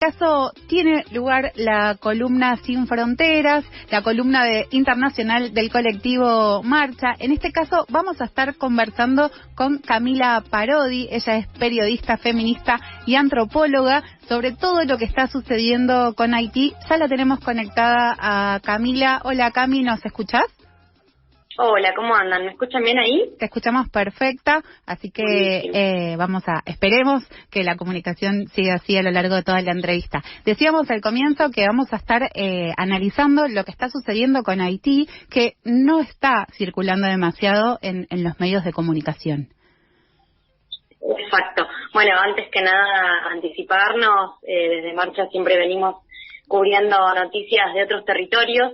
Caso tiene lugar la columna Sin Fronteras, la columna internacional del colectivo Marcha. En este caso vamos a estar conversando con Camila Parodi. Ella es periodista, feminista y antropóloga sobre todo lo que está sucediendo con Haití. Ya la tenemos conectada a Camila. Hola Cami, ¿nos escuchás? Hola, ¿cómo andan? ¿Me escuchan bien ahí? Te escuchamos perfecta, así que esperemos que la comunicación siga así a lo largo de toda la entrevista. Decíamos al comienzo que vamos a estar analizando lo que está sucediendo con Haití, que no está circulando demasiado en los medios de comunicación. Exacto. Bueno, antes que nada, anticiparnos, desde Marcha siempre venimos cubriendo noticias de otros territorios,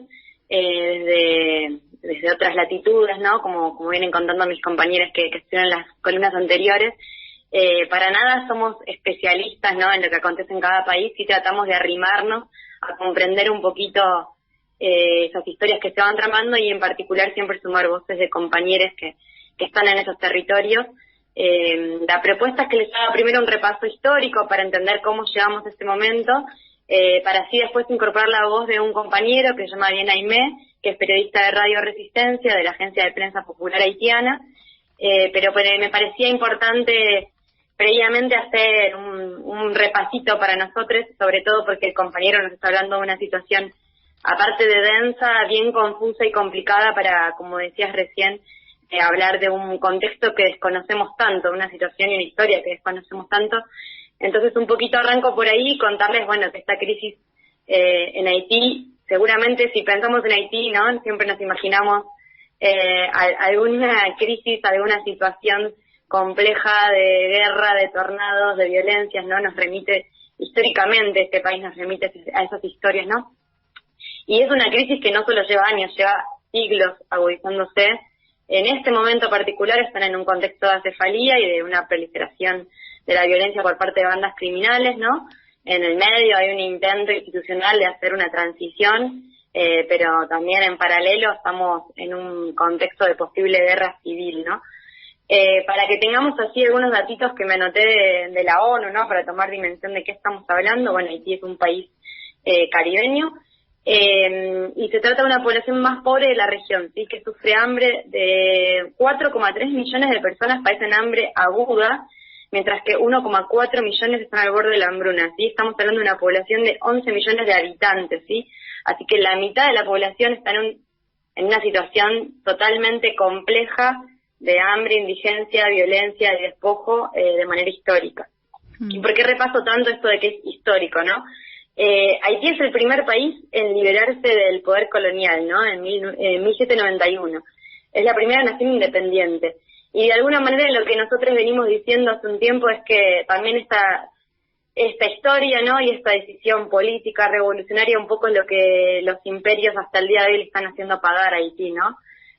desde otras latitudes, ¿no? Como vienen contando mis compañeros que estuvieron en las columnas anteriores. Para nada somos especialistas, ¿no?, en lo que acontece en cada país, y tratamos de arrimarnos a comprender un poquito esas historias que se van tramando, y en particular siempre sumar voces de compañeros que están en esos territorios. La propuesta es que les haga primero un repaso histórico para entender cómo llegamos a este momento, para así después incorporar la voz de un compañero que se llama Bien Aimé, que es periodista de Radio Resistencia, de la Agencia de Prensa Popular Haitiana, pero me parecía importante previamente hacer un repasito para nosotros, sobre todo porque el compañero nos está hablando de una situación, aparte de densa, bien confusa y complicada para, como decías recién, hablar de un contexto que desconocemos tanto, una situación y una historia que desconocemos tanto. Entonces un poquito arranco por ahí, contarles, bueno, que esta crisis en Haití, seguramente si pensamos en Haití, ¿no?, siempre nos imaginamos alguna crisis, alguna situación compleja de guerra, de tornados, de violencias, ¿no? Nos remite, históricamente este país nos remite a esas historias, ¿no? Y es una crisis que no solo lleva años, lleva siglos agudizándose. En este momento particular están en un contexto de acefalía y de una proliferación de la violencia por parte de bandas criminales, ¿no? En el medio hay un intento institucional de hacer una transición, pero también en paralelo estamos en un contexto de posible guerra civil, ¿no? Para que tengamos así algunos datitos que me anoté de la ONU, ¿no?, para tomar dimensión de qué estamos hablando. Bueno, Haití es un país caribeño, y se trata de una población más pobre de la región, ¿sí?, que sufre hambre. De 4,3 millones de personas padecen hambre aguda, mientras que 1,4 millones están al borde de la hambruna, ¿sí? Estamos hablando de una población de 11 millones de habitantes, ¿sí? Así que la mitad de la población está en una situación totalmente compleja de hambre, indigencia, violencia y despojo de manera histórica. ¿Y por qué repaso tanto esto de que es histórico, no? Haití es el primer país en liberarse del poder colonial, ¿no?, en 1791. Es la primera nación independiente. Y de alguna manera lo que nosotros venimos diciendo hace un tiempo es que también esta historia, ¿no?, y esta decisión política revolucionaria un poco es lo que los imperios hasta el día de hoy le están haciendo pagar a Haití, ¿no?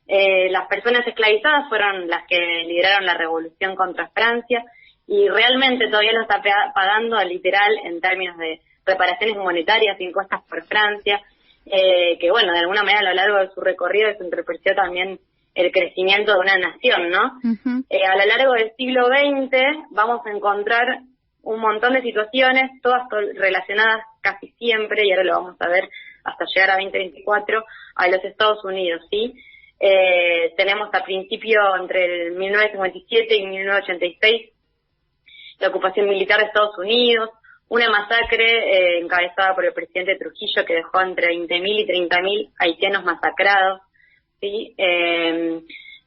Las personas esclavizadas fueron las que lideraron la revolución contra Francia, y realmente todavía lo está pagando literal en términos de reparaciones monetarias impuestas por Francia, que bueno, de alguna manera a lo largo de su recorrido se interpretó también el crecimiento de una nación, ¿no? Uh-huh. A lo largo del siglo XX vamos a encontrar un montón de situaciones, todas relacionadas casi siempre, y ahora lo vamos a ver hasta llegar a 2024, a los Estados Unidos, ¿sí? Tenemos a principio, entre el 1957 y 1986, la ocupación militar de Estados Unidos, una masacre encabezada por el presidente Trujillo que dejó entre 20.000 y 30.000 haitianos masacrados, ¿sí?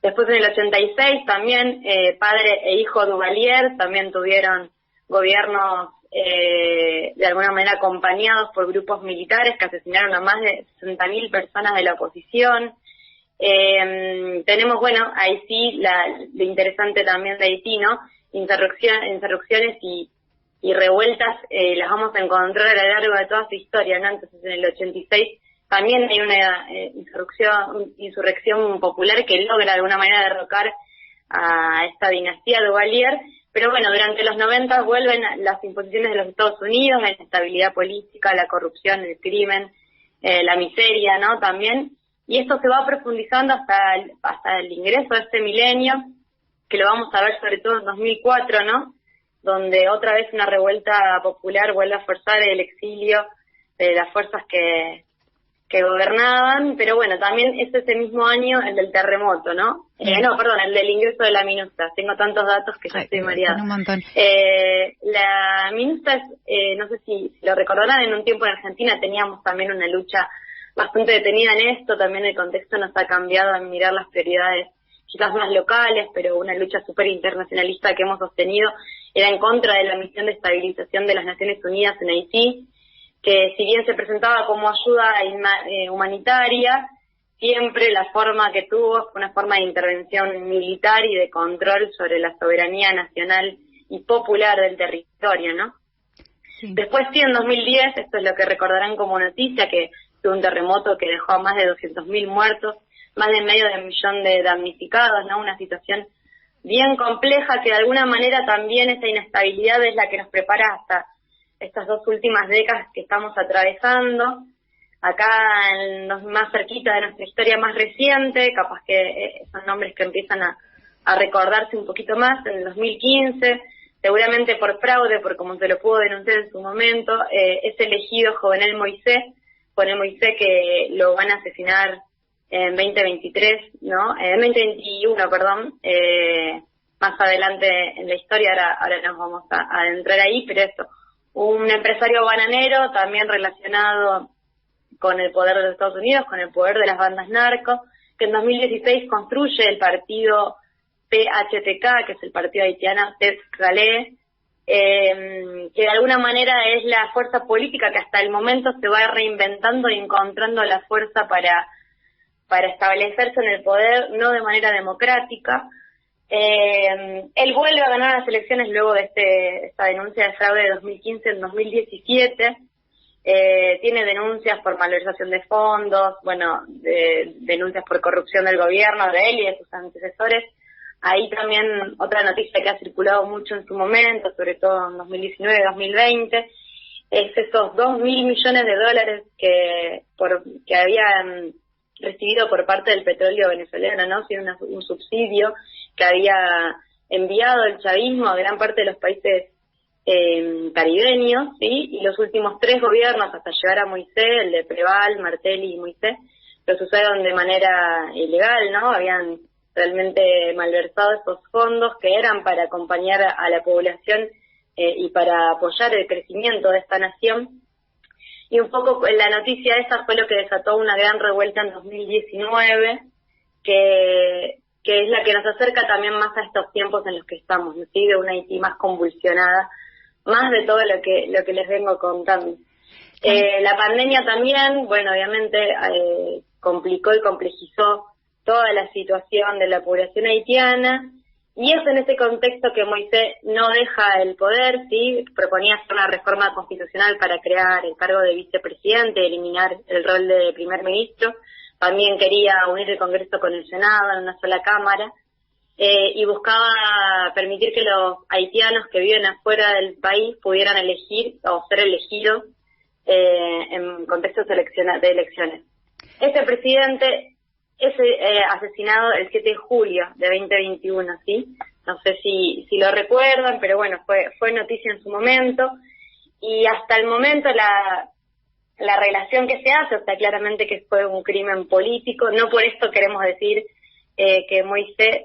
Después en el 86 también padre e hijo Duvalier también tuvieron gobiernos de alguna manera acompañados por grupos militares que asesinaron a más de 60.000 personas de la oposición. Tenemos, bueno, ahí sí lo interesante también de Haití, ¿no? Insurrecciones y revueltas las vamos a encontrar a lo largo de toda su historia, ¿no? Entonces en el 86 también hay una insurrección popular que logra de alguna manera derrocar a esta dinastía de Duvalier, pero bueno, durante los 90 vuelven las imposiciones de los Estados Unidos, la inestabilidad política, la corrupción, el crimen, la miseria, ¿no?, también, y esto se va profundizando hasta el ingreso de este milenio, que lo vamos a ver sobre todo en 2004, ¿no?, donde otra vez una revuelta popular vuelve a forzar el exilio de las fuerzas que gobernaban, pero bueno, también es ese mismo año el del terremoto, ¿no? No, perdón, el del ingreso de la MINUSTA. Tengo tantos datos que ya estoy mareada. Un montón. La MINUSTA es, no sé si lo recordarán, en un tiempo en Argentina teníamos también una lucha bastante detenida en esto, también el contexto nos ha cambiado en mirar las prioridades quizás más locales, pero una lucha súper internacionalista que hemos sostenido era en contra de la misión de estabilización de las Naciones Unidas en Haití, que si bien se presentaba como ayuda humanitaria, siempre la forma que tuvo fue una forma de intervención militar y de control sobre la soberanía nacional y popular del territorio, ¿no? Sí. Después sí, en 2010, esto es lo que recordarán como noticia, que tuvo un terremoto que dejó a más de 200.000 muertos, más de medio de 1 millón de damnificados, ¿no? Una situación bien compleja que de alguna manera también esa inestabilidad es la que nos prepara hasta estas 2 últimas décadas que estamos atravesando. Acá en los más cerquita de nuestra historia más reciente, capaz que son nombres que empiezan a recordarse un poquito más, en el 2015, seguramente por fraude, por como se lo pudo denunciar en su momento, es elegido Jovenel Moisés que lo van a asesinar en 2023, ¿no? En 2021, perdón, más adelante en la historia, ahora nos vamos a adentrar ahí, pero eso, un empresario bananero también relacionado con el poder de los Estados Unidos, con el poder de las bandas narcos, que en 2016 construye el partido PHTK, que es el partido haitiano Tez-Calais, que de alguna manera es la fuerza política que hasta el momento se va reinventando y encontrando la fuerza para establecerse en el poder, no de manera democrática. Él vuelve a ganar las elecciones luego de esta denuncia de fraude de 2015 en 2017. Tiene denuncias por malversación de fondos, denuncias por corrupción del gobierno, de él y de sus antecesores. Ahí también otra noticia que ha circulado mucho en su momento, sobre todo en 2019-2020, es esos $2.000 millones que habían recibido por parte del petróleo venezolano, ¿no? Sí, un subsidio que había enviado el chavismo a gran parte de los países caribeños, ¿sí? Y los últimos 3 gobiernos, hasta llegar a Moisés, el de Preval, Martelly y Moisés, los usaron de manera ilegal, ¿no? Habían realmente malversado esos fondos que eran para acompañar a la población y para apoyar el crecimiento de esta nación. Y un poco la noticia esa fue lo que desató una gran revuelta en 2019, que es la que nos acerca también más a estos tiempos en los que estamos, ¿sí? De una Haití más convulsionada, más de todo lo que les vengo contando. La pandemia también, obviamente complicó y complejizó toda la situación de la población haitiana, y es en ese contexto que Moisés no deja el poder, ¿sí? Proponía hacer una reforma constitucional para crear el cargo de vicepresidente, eliminar el rol de primer ministro. También quería unir el Congreso con el Senado en una sola cámara, y buscaba permitir que los haitianos que viven afuera del país pudieran elegir o ser elegidos en contextos de elecciones. Este presidente es asesinado el 7 de julio de 2021, ¿sí? No sé si lo recuerdan, pero fue noticia en su momento, y hasta el momento la relación que se hace está claramente que fue un crimen político. No por esto queremos decir que Moisés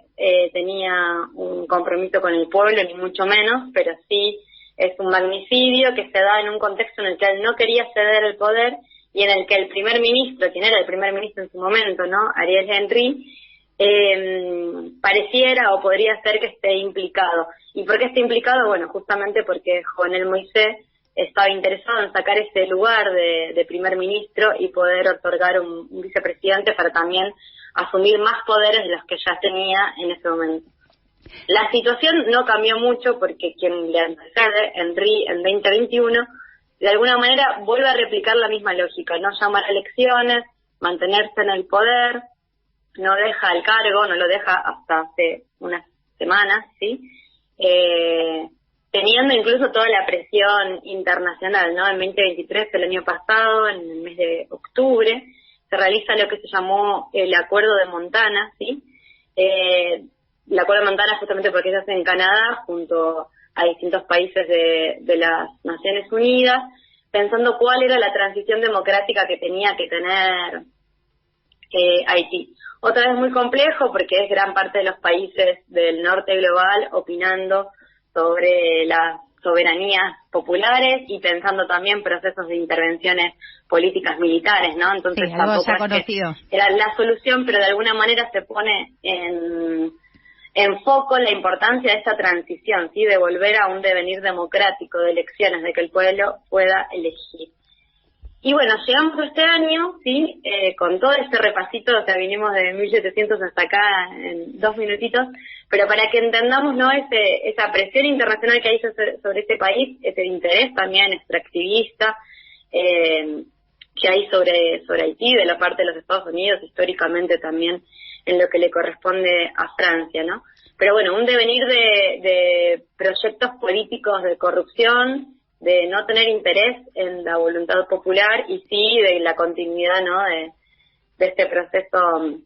tenía un compromiso con el pueblo, ni mucho menos, pero sí es un magnicidio que se da en un contexto en el que él no quería ceder el poder y en el que el primer ministro, quien era el primer ministro en su momento, ¿no? Ariel Henry, pareciera o podría ser que esté implicado. ¿Y por qué está implicado? Justamente porque Jovenel Moisés estaba interesado en sacar ese lugar de primer ministro y poder otorgar un vicepresidente para también asumir más poderes de los que ya tenía en ese momento. La situación no cambió mucho porque quien le antecede, Henry, en 2021, de alguna manera vuelve a replicar la misma lógica, no llamar a elecciones, mantenerse en el poder, no deja el cargo, no lo deja hasta hace unas semanas, ¿sí? Teniendo incluso toda la presión internacional, ¿no? En 2023, el año pasado, en el mes de octubre, se realiza lo que se llamó el Acuerdo de Montana, ¿sí? El Acuerdo de Montana justamente porque se hace en Canadá, junto a distintos países de las Naciones Unidas, pensando cuál era la transición democrática que tenía que tener Haití. Otra vez muy complejo porque es gran parte de los países del norte global opinando sobre las soberanías populares y pensando también procesos de intervenciones políticas militares, ¿no? Entonces sí, tampoco es conocido. que era la solución, pero de alguna manera se pone en foco la importancia de esta transición, ¿sí? De volver a un devenir democrático, de elecciones, de que el pueblo pueda elegir. Y bueno, llegamos a este año, ¿sí? Con todo este repasito, o sea, vinimos de 1700 hasta acá en 2 minutitos, pero para que entendamos, ¿no? Esa presión internacional que hay sobre este país, ese interés también extractivista que hay sobre Haití de la parte de los Estados Unidos, históricamente también en lo que le corresponde a Francia, ¿no? Pero bueno, un devenir de proyectos políticos de corrupción, de no tener interés en la voluntad popular y sí de la continuidad, ¿no? De este proceso,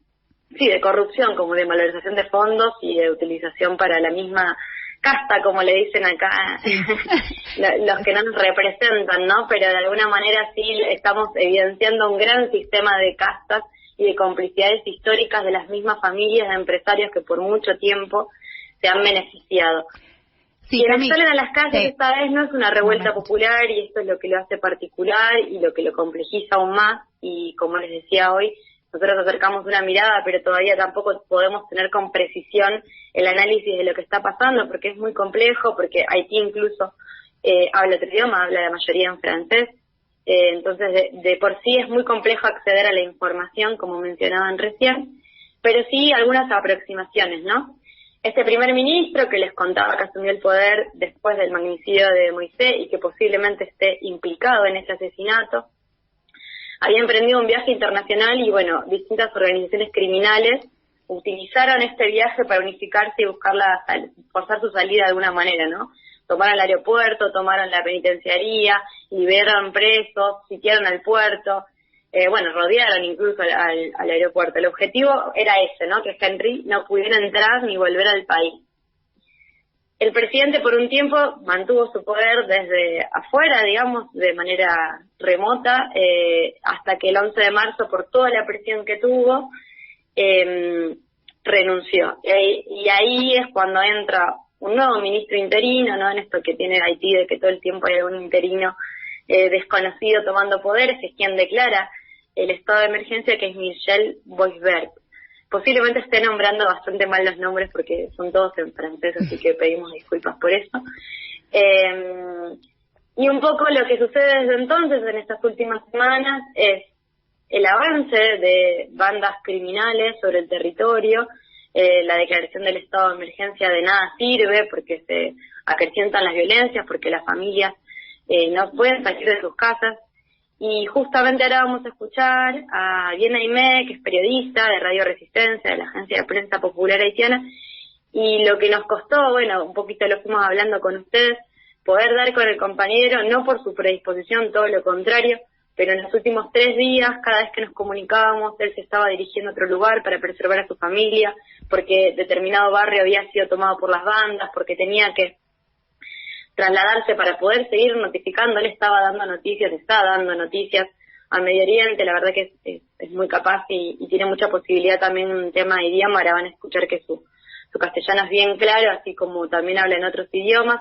sí, de corrupción, como de malversación de fondos y de utilización para la misma casta, como le dicen acá, sí. Los que no nos representan, ¿no? Pero de alguna manera sí estamos evidenciando un gran sistema de castas y de complicidades históricas de las mismas familias de empresarios que por mucho tiempo se han beneficiado. Sí, Quienes salen a las calles sí. Esta vez no es una revuelta popular y esto es lo que lo hace particular y lo que lo complejiza aún más y como les decía hoy, nosotros acercamos una mirada pero todavía tampoco podemos tener con precisión el análisis de lo que está pasando porque es muy complejo, porque Haití incluso habla otro idioma, habla la mayoría en francés, entonces de por sí es muy complejo acceder a la información como mencionaban recién, pero sí algunas aproximaciones, ¿no? Este primer ministro que les contaba que asumió el poder después del magnicidio de Moisés y que posiblemente esté implicado en ese asesinato, había emprendido un viaje internacional y bueno, distintas organizaciones criminales utilizaron este viaje para unificarse y buscar forzar su salida de alguna manera, ¿no? Tomaron el aeropuerto, tomaron la penitenciaría, liberaron presos, sitiaron al puerto, rodearon incluso al aeropuerto. El objetivo era ese, ¿no? Que Henry no pudiera entrar ni volver al país. El presidente por un tiempo mantuvo su poder desde afuera, digamos, de manera remota, hasta que el 11 de marzo, por toda la presión que tuvo, renunció. Y ahí es cuando entra un nuevo ministro interino, ¿no? En esto que tiene Haití, de que todo el tiempo hay algún interino desconocido tomando poderes, que es quien declara el estado de emergencia, que es Michel Boisbert. Posiblemente esté nombrando bastante mal los nombres porque son todos en francés, así que pedimos disculpas por eso. Y un poco lo que sucede desde entonces, en estas últimas semanas, es el avance de bandas criminales sobre el territorio, la declaración del estado de emergencia de nada sirve porque se acrecientan las violencias, porque las familias no pueden salir de sus casas. Y justamente ahora vamos a escuchar a Bien Aimé, que es periodista de Radio Resistencia, de la Agencia de Prensa Popular Haitiana, y lo que nos costó, bueno, un poquito lo fuimos hablando con ustedes, poder dar con el compañero, no por su predisposición, todo lo contrario, pero en los últimos 3 días, cada vez que nos comunicábamos, él se estaba dirigiendo a otro lugar para preservar a su familia, porque determinado barrio había sido tomado por las bandas, porque tenía que trasladarse para poder seguir notificando. Él estaba dando noticias, está dando noticias al Medio Oriente, la verdad que es muy capaz y tiene mucha posibilidad también en un tema de idioma. Ahora van a escuchar que su castellano es bien claro, así como también habla en otros idiomas.